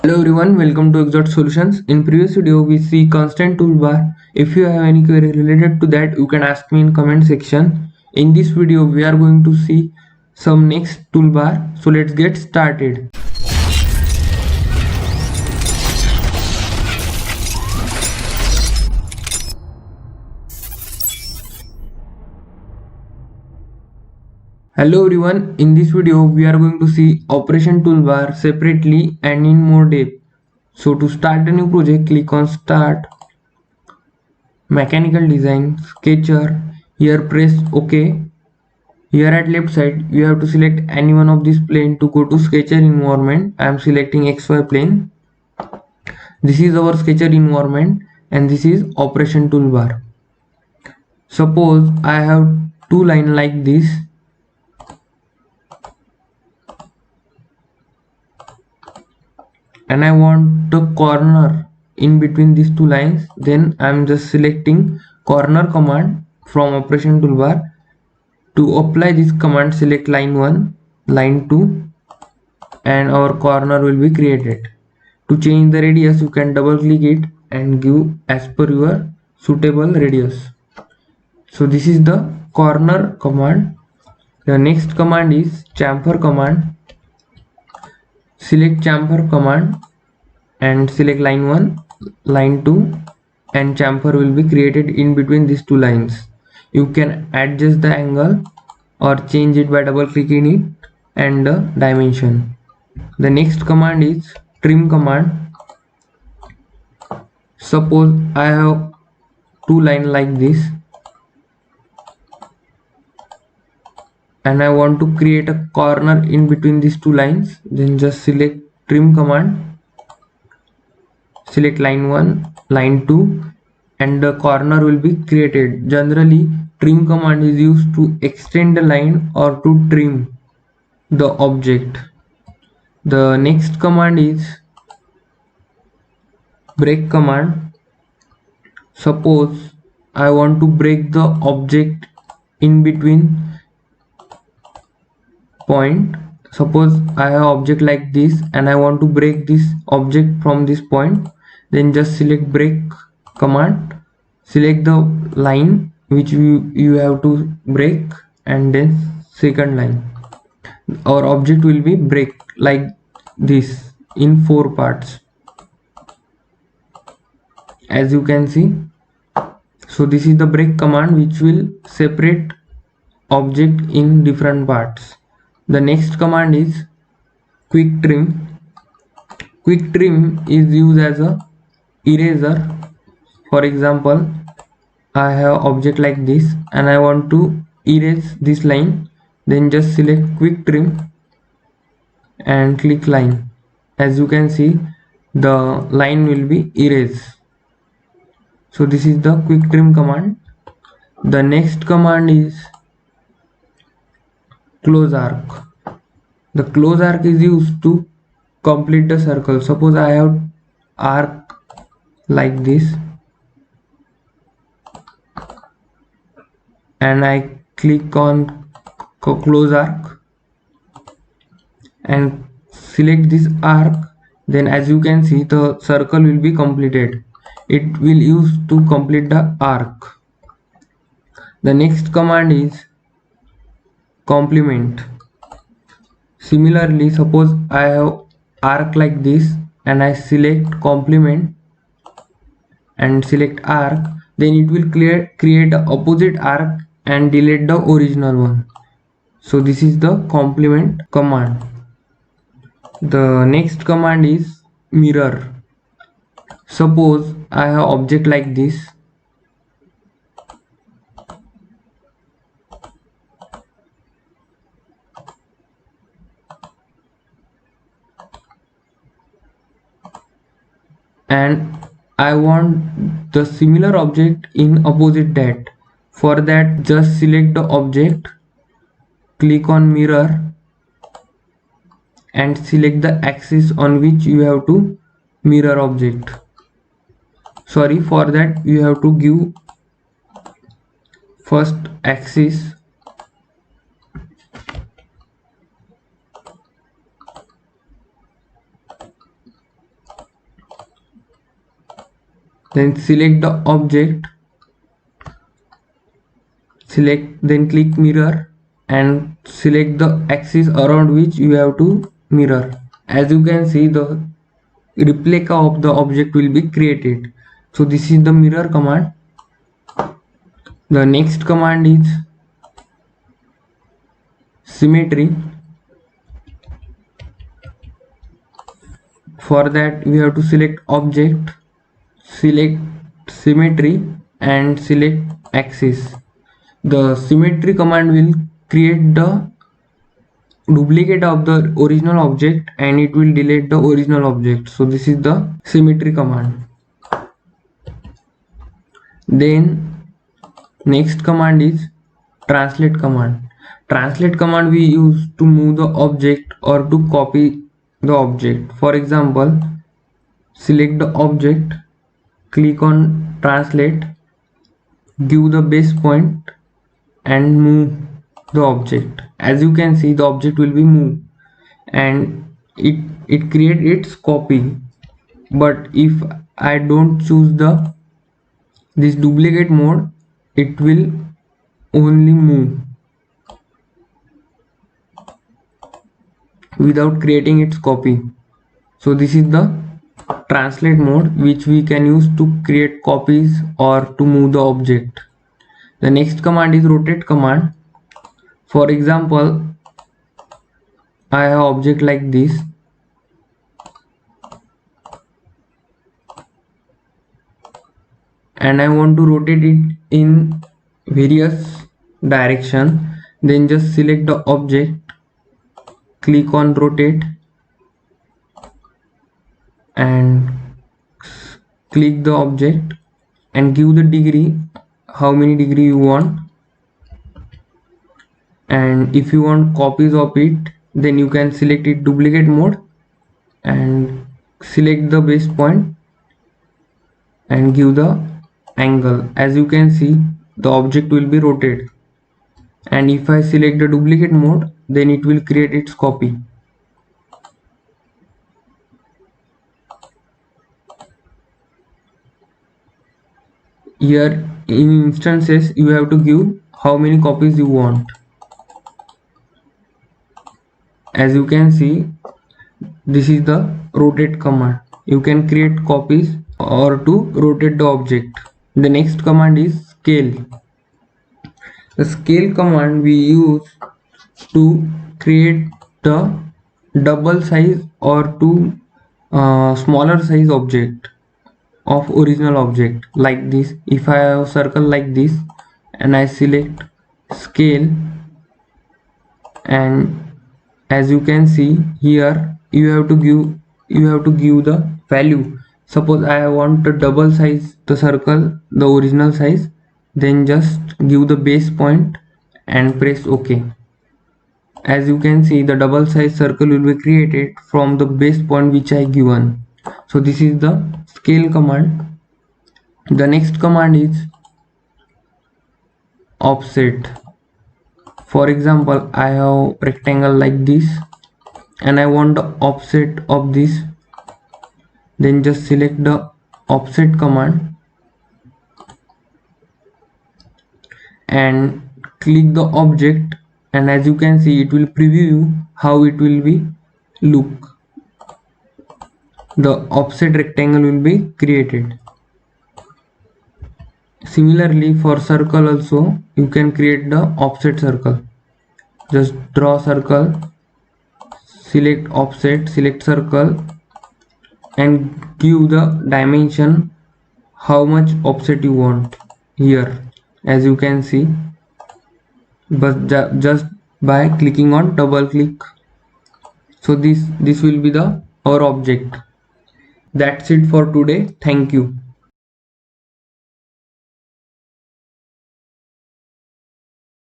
Hello everyone, welcome to Exot Solutions. In previous video, we see constant toolbar. If you have any query related to that, you can ask me in comment section. In this video, we are going to see some next toolbar. So let's get started. Hello everyone, in this video, we are going to see operation toolbar separately and in more depth. So to start a new project, click on Start, Mechanical Design, Sketcher. Here press OK. Here at left side, you have to select any one of these plane to go to Sketcher environment. I am selecting XY plane. This is our Sketcher environment and this is operation toolbar. Suppose I have two lines like this and I want the corner in between these two lines, then I am just selecting corner command from operation toolbar. To apply this command, select line 1, line 2 and our corner will be created. To change the radius, you can double click it and give as per your suitable radius. So this is the corner command. The next command is chamfer command. Select chamfer command and select line 1, line 2 and chamfer will be created in between these two lines. You can adjust the angle or change it by double clicking it and the dimension. The next command is trim command. Suppose I have two lines like this and I want to create a corner in between these two lines, then just select trim command, select line 1, line 2 and the corner will be created. Generally, trim command is used to extend the line or to trim the object. The next command is break command. Suppose I want to break the object in between point. Suppose I have object like this and I want to break this object from this point, then just select break command, select the line which you have to break and then second line. Our object will be break like this in 4 parts, as you can see. So this is the break command which will separate object in different parts. The next command is quick trim. Quick trim is used as a eraser. For example, I have object like this and I want to erase this line, then just select quick trim and click line. As you can see, the line will be erased. So this is the quick trim command. The next command is close arc. The close arc is used to complete the circle. Suppose I have arc like this and I click on close arc and select this arc, then as you can see the circle will be completed. It will use to complete the arc. The next command is complement. Similarly, suppose I have arc like this and I select complement and select arc, then it will create the opposite arc and delete the original one. So this is the complement command. The next command is mirror. Suppose I have object like this and I want the similar object in opposite that. For that, just select the object, click on mirror and select the axis on which you have to mirror object. Sorry, for that you have to give first axis then select the object, then click mirror and select the axis around which you have to mirror. As you can see, the replica of the object will be created. So this is the mirror command. The next command is symmetry. For that we have to select object, select symmetry and select axis. The symmetry command will create the duplicate of the original object and it will delete the original object. So this is the symmetry command. Then next command is translate command. Translate command we use to move the object or to copy the object. For example, select the object, click on translate, give the base point and move the object. As you can see, the object will be moved and it create its copy. But if I don't choose this duplicate mode, it will only move without creating its copy. So this is the translate mode which we can use to create copies or to move the object. The next command is rotate command. For example, I have object like this and I want to rotate it in various direction. Then just select the object, click on rotate and click the object and give the degree, how many degree you want. And if you want copies of it, then you can select it duplicate mode and select the base point and give the angle. As you can see, the object will be rotated, and if I select the duplicate mode, then it will create its copy. Here in instances you have to give how many copies you want. As you can see, this is the rotate command. You can create copies or to rotate the object. The next command is scale. The scale command we use to create the double size or to smaller size object of original object like this. If I have a circle like this and I select scale, and as you can see here, you have to give the value. Suppose I want to double size the circle, the original size, then just give the base point and press OK. As you can see, the double size circle will be created from the base point which I given. So this is the scale command. The next command is offset. For example, I have rectangle like this and I want the offset of this. Then just select the offset command and click the object, and as you can see, it will preview you how it will be look. The offset rectangle will be created. Similarly, for circle also you can create the offset circle. Just draw circle, select offset, select circle and give the dimension how much offset you want here. As you can see, but just by clicking on double click. So this will be our object. That's it for today. Thank you.